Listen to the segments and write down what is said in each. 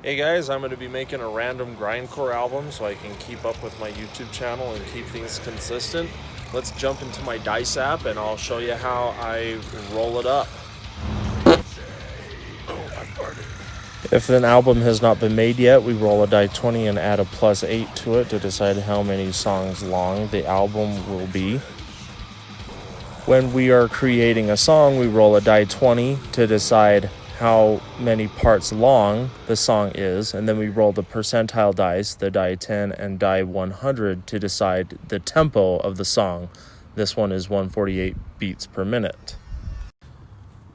Hey guys, I'm going to be making a random grindcore album so I can keep up with my YouTube channel and keep things consistent. Let's jump into my Dice app and I'll show you how I roll it up. If an album has not been made yet, we roll a die 20 and add a +8 to it to decide how many songs long the album will be. When we are creating a song, we roll a die 20 to decide how many parts long the song is, and then we roll the percentile dice, the die 10 and die 100, to decide the tempo of the song. This one is 148 beats per minute.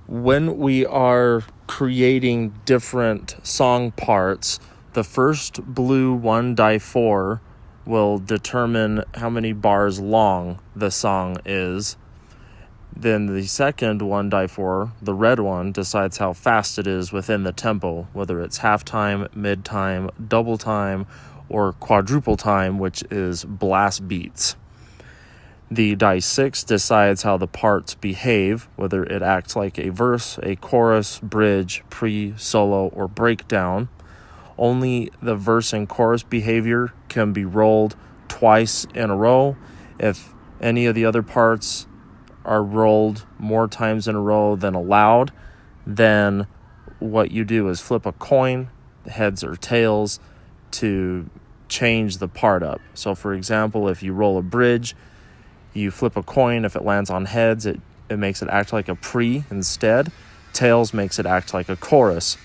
When we are creating different song parts, the first blue 1 die 4 will determine how many bars long the song is. Then the second 1 die 4, the red one, decides how fast it is within the tempo, whether it's half time, mid time, double time, or quadruple time, which is blast beats. The die 6 decides how the parts behave, whether it acts like a verse, a chorus, bridge, pre, solo, or breakdown. Only the verse and chorus behavior can be rolled twice in a row. If any of the other parts are rolled more times in a row than allowed, then what you do is flip a coin, heads or tails, to change the part up. So for example, if you roll a bridge, you flip a coin. If it lands on heads, it makes it act like a pre instead. Tails makes it act like a chorus.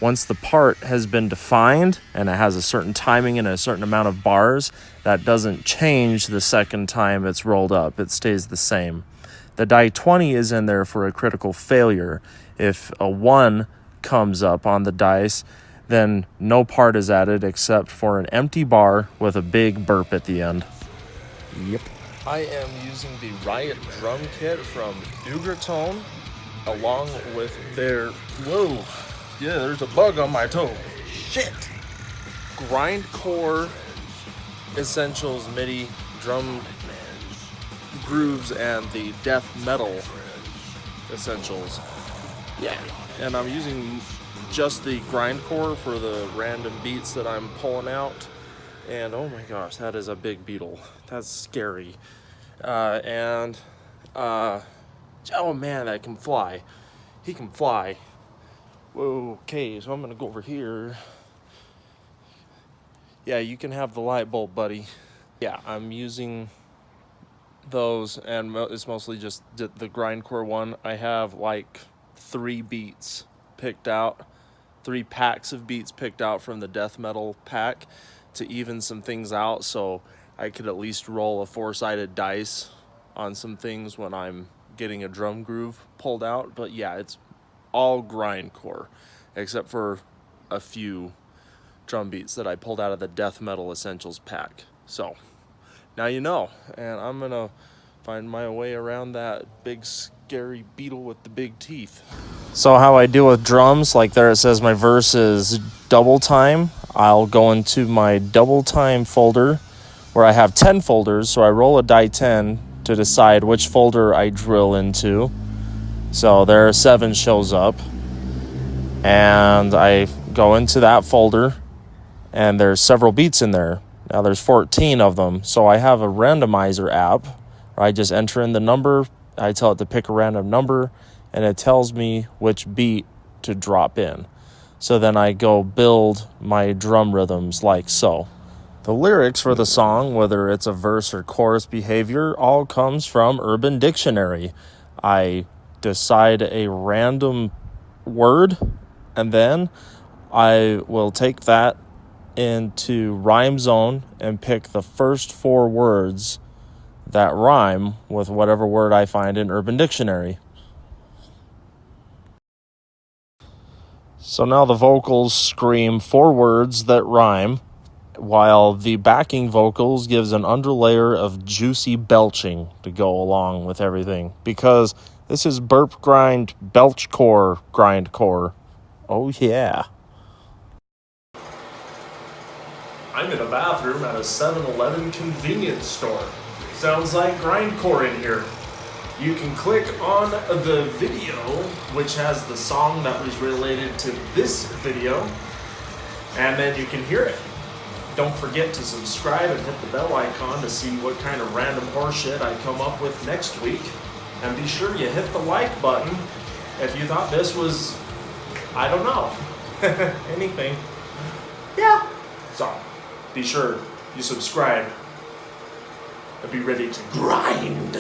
Once the part has been defined and it has a certain timing and a certain amount of bars, that doesn't change the second time it's rolled up. It stays the same. The die 20 is in there for a critical failure. If a 1 comes up on the dice, then no part is added except for an empty bar with a big burp at the end. Yep. I am using the Riot drum kit from Tone, along with their... Whoa! Yeah, there's a bug on my toe. Shit! GRINDCORE Essentials MIDI drum grooves and the death metal essentials. Yeah, and I'm using just the grindcore for the random beats that I'm pulling out. And oh my gosh, that is a big beetle. That's scary. Oh man, that can fly. He can fly. Whoa, okay, so I'm gonna go over here. Yeah, you can have the light bulb, buddy. Yeah, I'm using those, and it's mostly just the grindcore one. I have like 3 beats picked out, 3 packs of beats picked out from the death metal pack to even some things out, so I could at least roll a 4-sided dice on some things when I'm getting a drum groove pulled out. But yeah, it's all grindcore except for a few drum beats that I pulled out of the death metal essentials pack. So now you know, and I'm gonna find my way around that big scary beetle with the big teeth. So how I deal with drums, like there it says my verse is double time. I'll go into my double time folder where I have 10 folders, so I roll a die 10 to decide which folder I drill into. So there are 7 shows up, and I go into that folder, and there's several beats in there. Now there's 14 of them, so I have a randomizer app where I just enter in the number, I tell it to pick a random number, and it tells me which beat to drop in. So then I go build my drum rhythms like so. The lyrics for the song, whether it's a verse or chorus behavior, all comes from Urban Dictionary. I decide a random word, and then I will take that into Rhyme Zone and pick the first 4 words that rhyme with whatever word I find in Urban Dictionary. So now the vocals scream 4 words that rhyme, while the backing vocals gives an underlayer of juicy belching to go along with everything, because this is burp grind belchcore grindcore. Oh yeah. I'm in a bathroom at a 7-Eleven convenience store. Sounds like grindcore in here. You can click on the video, which has the song that was related to this video, and then you can hear it. Don't forget to subscribe and hit the bell icon to see what kind of random horseshit I come up with next week. And be sure you hit the like button if you thought this was, I don't know, anything. Yeah. So, be sure you subscribe and be ready to grind.